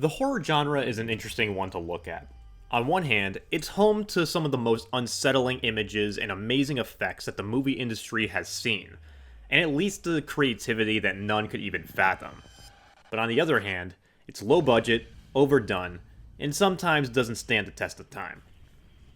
The horror genre is an interesting one to look at. On one hand, it's home to some of the most unsettling images and amazing effects that the movie industry has seen, and it leads to creativity that none could even fathom. But on the other hand, it's low budget, overdone, and sometimes doesn't stand the test of time.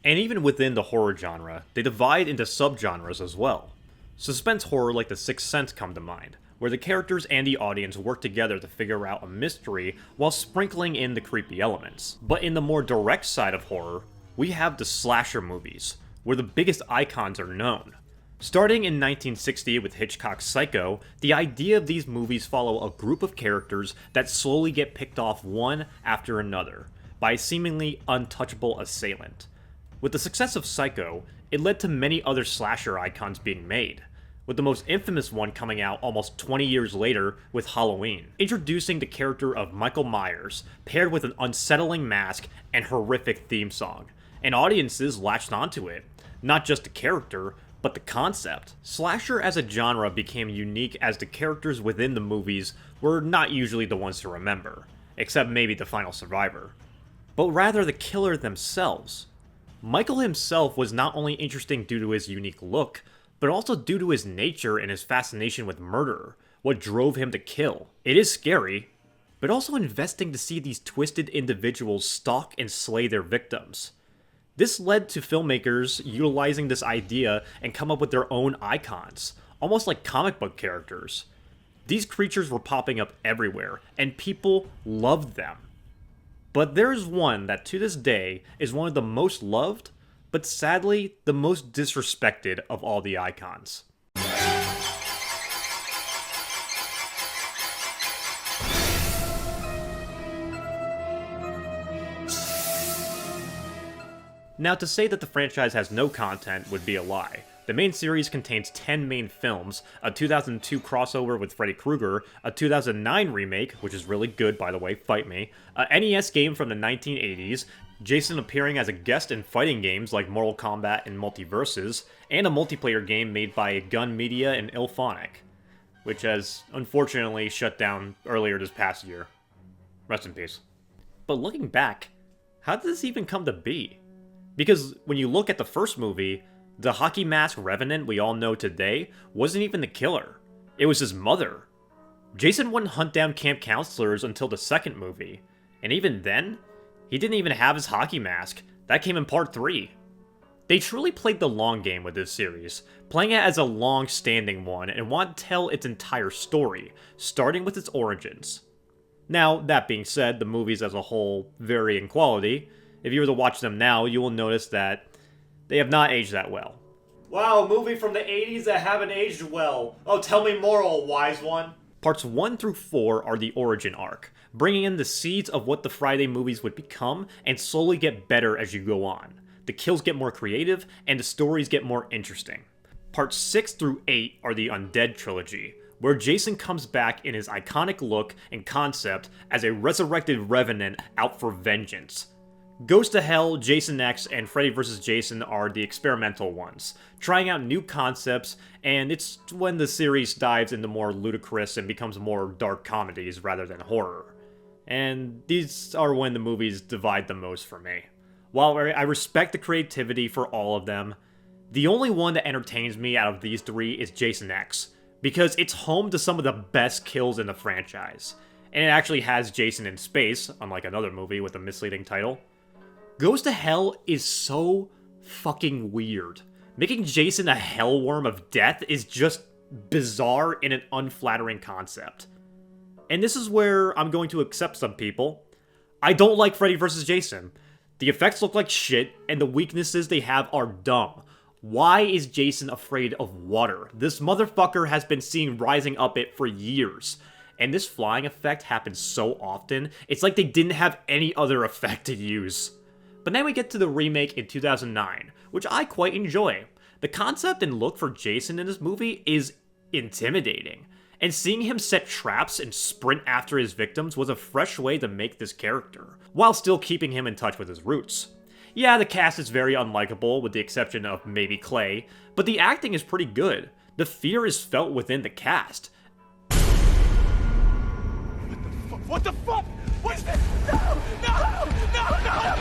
And even within the horror genre, they divide into subgenres as well. Suspense horror like The Sixth Sense come to mind, where the characters and the audience work together to figure out a mystery while sprinkling in the creepy elements. But in the more direct side of horror, we have the slasher movies, where the biggest icons are known. Starting in 1960 with Hitchcock's Psycho, the idea of these movies follow a group of characters that slowly get picked off one after another by a seemingly untouchable assailant. With the success of Psycho, it led to many other slasher icons being made, with the most infamous one coming out almost 20 years later with Halloween, introducing the character of Michael Myers, paired with an unsettling mask and horrific theme song. And audiences latched onto it, not just the character, but the concept. Slasher as a genre became unique as the characters within the movies were not usually the ones to remember, except maybe the final survivor, but rather the killer themselves. Michael himself was not only interesting due to his unique look, but also due to his nature and his fascination with murder, what drove him to kill. It is scary, but also investing to see these twisted individuals stalk and slay their victims. This led to filmmakers utilizing this idea and come up with their own icons, almost like comic book characters. These creatures were popping up everywhere, and people loved them. But there's one that to this day is one of the most loved, but sadly, the most disrespected of all the icons. Now, to say that the franchise has no content would be a lie. The main series contains 10 main films, a 2002 crossover with Freddy Krueger, a 2009 remake, which is really good by the way, fight me, a NES game from the 1980s, Jason appearing as a guest in fighting games like Mortal Kombat and Multiverses, and a multiplayer game made by Gun Media and Ilphonic, which has unfortunately shut down earlier this past year. Rest in peace. But looking back, how did this even come to be? Because when you look at the first movie, the hockey mask Revenant we all know today wasn't even the killer. It was his mother. Jason wouldn't hunt down camp counselors until the second movie, and even then, he didn't even have his hockey mask. That came in part 3. They truly played the long game with this series, playing it as a long-standing one and want to tell its entire story, starting with its origins. Now, that being said, the movies as a whole vary in quality. If you were to watch them now, you will notice that they have not aged that well. Wow, a movie from the 80s that haven't aged well. Oh, tell me more, old wise one. Parts 1 through 4 are the origin arc, bringing in the seeds of what the Friday movies would become and slowly get better as you go on. The kills get more creative, and the stories get more interesting. Parts 6 through 8 are the Undead trilogy, where Jason comes back in his iconic look and concept as a resurrected revenant out for vengeance. Ghost to Hell, Jason X, and Freddy vs. Jason are the experimental ones, trying out new concepts, and it's when the series dives into more ludicrous and becomes more dark comedies rather than horror. And these are when the movies divide the most for me. While I respect the creativity for all of them, the only one that entertains me out of these three is Jason X, because it's home to some of the best kills in the franchise, and it actually has Jason in space, unlike another movie with a misleading title. Ghost to Hell is so fucking weird. Making Jason a hellworm of death is just bizarre in an unflattering concept. And this is where I'm going to accept some people. I don't like Freddy vs. Jason. The effects look like shit, and the weaknesses they have are dumb. Why is Jason afraid of water? This motherfucker has been seen rising up it for years. And this flying effect happens so often, it's like they didn't have any other effect to use. But then we get to the remake in 2009, which I quite enjoy. The concept and look for Jason in this movie is intimidating, and seeing him set traps and sprint after his victims was a fresh way to make this character, while still keeping him in touch with his roots. Yeah, the cast is very unlikable, with the exception of maybe Clay, but the acting is pretty good. The fear is felt within the cast. What the fuck? What's this? No! No! No! No!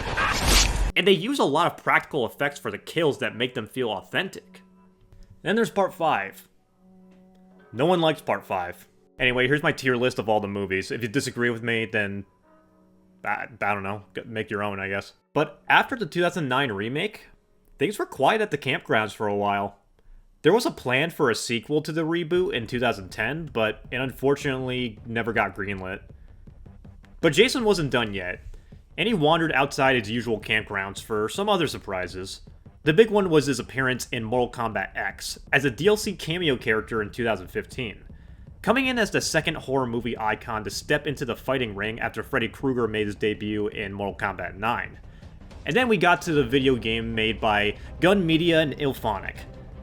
And they use a lot of practical effects for the kills that make them feel authentic. Then there's part 5. No one likes part 5. Anyway, here's my tier list of all the movies. If you disagree with me, then I don't know, make your own, I guess. But after the 2009 remake, things were quiet at the campgrounds for a while. There was a plan for a sequel to the reboot in 2010, but it unfortunately never got greenlit. But Jason wasn't done yet, and he wandered outside his usual campgrounds for some other surprises. The big one was his appearance in Mortal Kombat X as a DLC cameo character in 2015. Coming in as the second horror movie icon to step into the fighting ring after Freddy Krueger made his debut in Mortal Kombat 9. And then we got to the video game made by Gun Media and Ilphonic.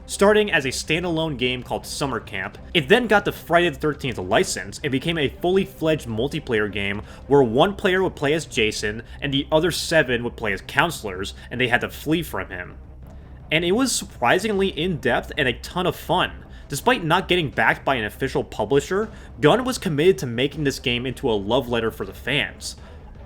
Starting as a standalone game called Summer Camp, it then got the Friday the 13th license and became a fully fledged multiplayer game where one player would play as Jason and the other 7 would play as counselors, and they had to flee from him. And it was surprisingly in-depth and a ton of fun. Despite not getting backed by an official publisher, Gunn was committed to making this game into a love letter for the fans.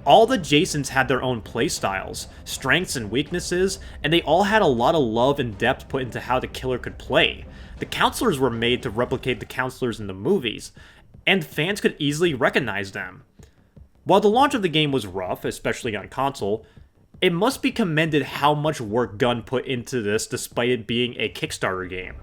All the Jasons had their own playstyles, strengths and weaknesses, and they all had a lot of love and depth put into how the killer could play. The counselors were made to replicate the counselors in the movies, and fans could easily recognize them. While the launch of the game was rough, especially on console, it must be commended how much work Gunn put into this despite it being a Kickstarter game.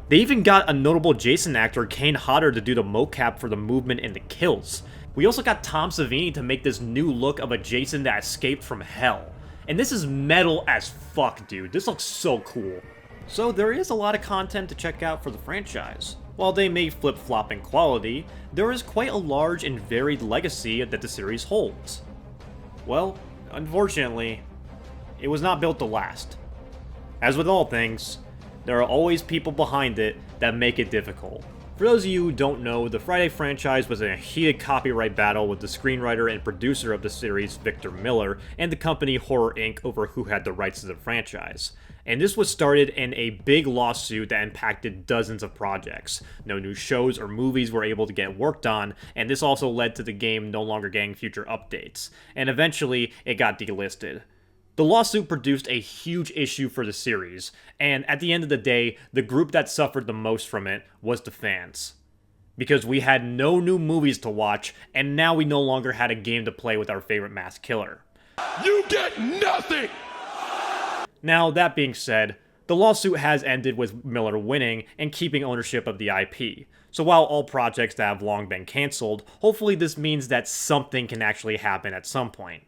They even got a notable Jason actor, Kane Hodder, to do the mocap for the movement and the kills. We also got Tom Savini to make this new look of a Jason that escaped from hell. And this is metal as fuck, dude. This looks so cool. So there is a lot of content to check out for the franchise. While they may flip-flop in quality, there is quite a large and varied legacy that the series holds. Well, unfortunately, it was not built to last. As with all things, there are always people behind it that make it difficult. For those of you who don't know, the Friday franchise was in a heated copyright battle with the screenwriter and producer of the series, Victor Miller, and the company Horror Inc. over who had the rights to the franchise. And this was started in a big lawsuit that impacted dozens of projects. No new shows or movies were able to get worked on, and this also led to the game no longer getting future updates. And eventually, it got delisted. The lawsuit produced a huge issue for the series, and at the end of the day, the group that suffered the most from it was the fans. Because we had no new movies to watch, and now we no longer had a game to play with our favorite masked killer. You get nothing! Now, that being said, the lawsuit has ended with Miller winning and keeping ownership of the IP. So while all projects that have long been cancelled, hopefully this means that something can actually happen at some point.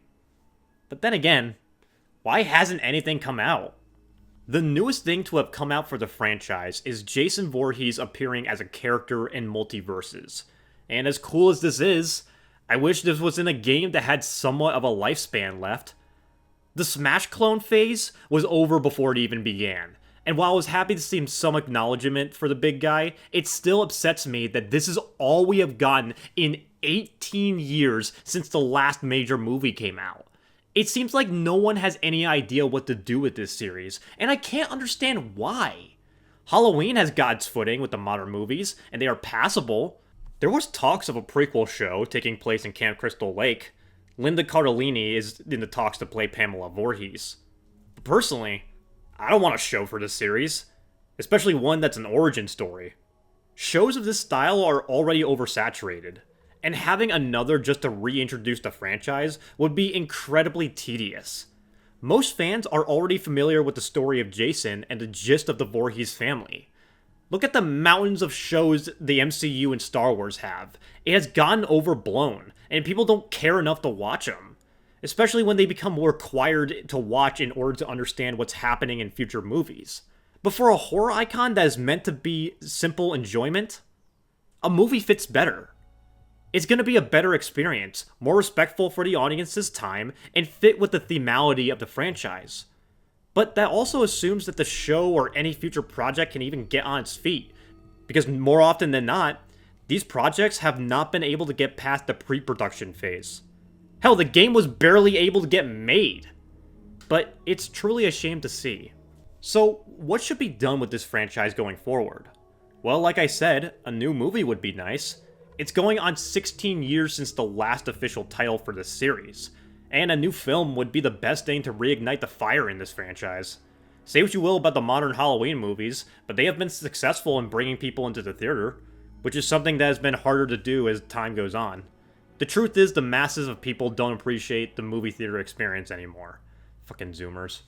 But then again, why hasn't anything come out? The newest thing to have come out for the franchise is Jason Voorhees appearing as a character in multiverses. And as cool as this is, I wish this was in a game that had somewhat of a lifespan left. The Smash clone phase was over before it even began, and while I was happy to see some acknowledgement for the big guy, it still upsets me that this is all we have gotten in 18 years since the last major movie came out. It seems like no one has any idea what to do with this series, and I can't understand why. Halloween has got its footing with the modern movies, and they are passable. There was talks of a prequel show taking place in Camp Crystal Lake. Linda Cardellini is in the talks to play Pamela Voorhees. But personally, I don't want a show for this series, especially one that's an origin story. Shows of this style are already oversaturated, and having another just to reintroduce the franchise would be incredibly tedious. Most fans are already familiar with the story of Jason and the gist of the Voorhees family. Look at the mountains of shows the MCU and Star Wars have. It has gotten overblown, and people don't care enough to watch them. Especially when they become more required to watch in order to understand what's happening in future movies. But for a horror icon that is meant to be simple enjoyment, a movie fits better. It's going to be a better experience, more respectful for the audience's time, and fit with the themality of the franchise. But that also assumes that the show or any future project can even get on its feet, because more often than not, these projects have not been able to get past the pre-production phase. Hell, the game was barely able to get made. But it's truly a shame to see. So, what should be done with this franchise going forward? Well, like I said, a new movie would be nice. It's going on 16 years since the last official title for this series, and a new film would be the best thing to reignite the fire in this franchise. Say what you will about the modern Halloween movies, but they have been successful in bringing people into the theater, which is something that has been harder to do as time goes on. The truth is, the masses of people don't appreciate the movie theater experience anymore. Fucking Zoomers.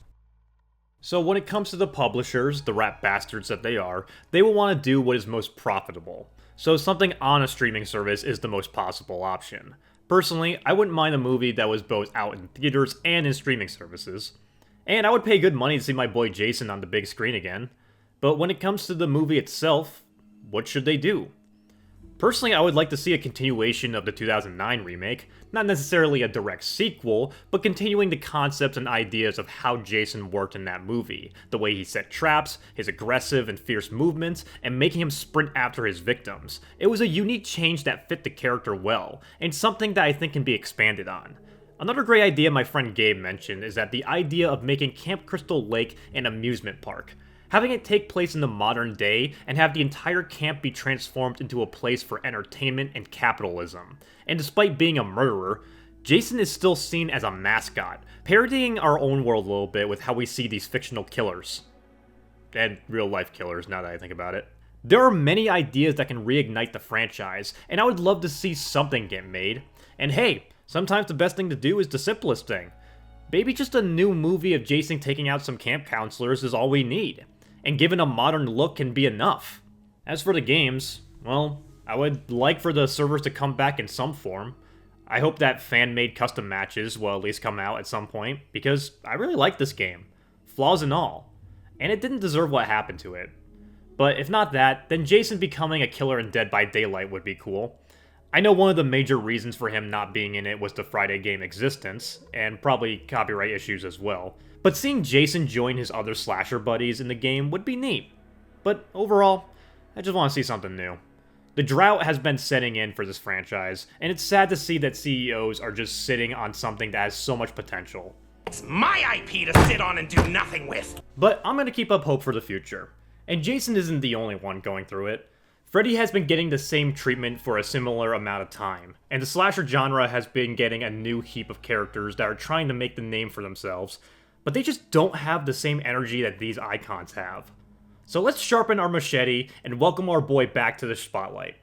So when it comes to the publishers, the rat bastards that they are, they will want to do what is most profitable. So something on a streaming service is the most possible option. Personally, I wouldn't mind a movie that was both out in theaters and in streaming services. And I would pay good money to see my boy Jason on the big screen again. But when it comes to the movie itself, what should they do? Personally, I would like to see a continuation of the 2009 remake, not necessarily a direct sequel, but continuing the concepts and ideas of how Jason worked in that movie, the way he set traps, his aggressive and fierce movements, and making him sprint after his victims. It was a unique change that fit the character well, and something that I think can be expanded on. Another great idea my friend Gabe mentioned is that the idea of making Camp Crystal Lake an amusement park. Having it take place in the modern day and have the entire camp be transformed into a place for entertainment and capitalism. And despite being a murderer, Jason is still seen as a mascot, parodying our own world a little bit with how we see these fictional killers. And real-life killers, now that I think about it. There are many ideas that can reignite the franchise, and I would love to see something get made. And hey, sometimes the best thing to do is the simplest thing. Maybe just a new movie of Jason taking out some camp counselors is all we need. And given a modern look can be enough. As for the games, well, I would like for the servers to come back in some form. I hope that fan-made custom matches will at least come out at some point, because I really like this game, flaws and all, and it didn't deserve what happened to it. But if not that, then Jason becoming a killer in Dead by Daylight would be cool. I know one of the major reasons for him not being in it was the Friday game existence, and probably copyright issues as well. But seeing Jason join his other slasher buddies in the game would be neat. But overall, I just want to see something new. The drought has been setting in for this franchise, and it's sad to see that CEOs are just sitting on something that has so much potential. It's my IP to sit on and do nothing with. But I'm going to keep up hope for the future. And Jason isn't the only one going through it. Freddy has been getting the same treatment for a similar amount of time, and the slasher genre has been getting a new heap of characters that are trying to make the name for themselves, but they just don't have the same energy that these icons have. So let's sharpen our machete and welcome our boy back to the spotlight.